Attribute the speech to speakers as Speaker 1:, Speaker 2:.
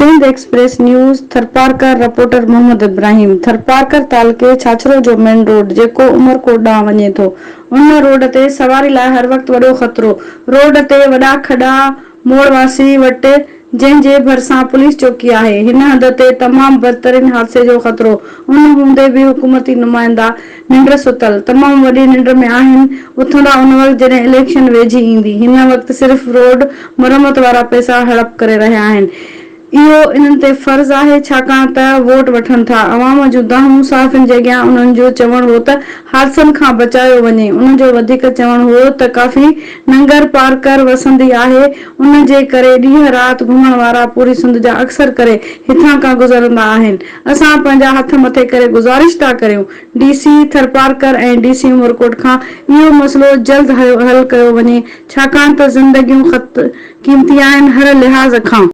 Speaker 1: Sindh express news Tharparkar reporter Mohammad Ibrahim. Tharparkar तालुके छाछरो जो main road जेको उमरकोट ॾांहुं वञे थो, उन रोड ते सवारी लाइ हर वक़्तु वॾो ख़तरो। रोड ते वॾा खॾा मोड़वासी वटि, जंहिं जे भरिसां पुलिस चौकी आहे। हिन हंध ते तमामु बदतरीन हादसे जो ख़तरो। उन हूंदे बि हुकूमती नुमाइंदा निंड सुतल, तमामु वॾी निंड में आहिनि, उथंदा उन वक़्तु जॾहिं इलेक्शन वेझी ईंदी। हिन वक़्तु सिर्फ़ रोड मरम्मत वारा पैसा हड़प करे रहिया आहिनि। इहो इन्हनि ते फ़र्ज़ आहे, छाकाणि त वोट वठनि था। अवाम जूं दाहूं साफ़िन जे अॻियां उन्हनि जो चवणु हो त हादसनि खां बचायो वञे। उन्हनि जो वधीक चवणु हो त काफ़ी नंगर पारकर वसंदी आहे, उन जे करे ॾींहं राति घुमण वारा पूरी सिंध जा अक्सर करे हितां खां गुज़रंदा आहिनि। असां पंहिंजा हथ मथे करे गुज़ारिश था करियूं, DC थरपारकर ऐं DC उमरकोट खां इहो मसइलो जल्द हल कयो वञे, छाकाणि त ज़िंदगियूं क़ीमती आहिनि हर लिहाज़ खां।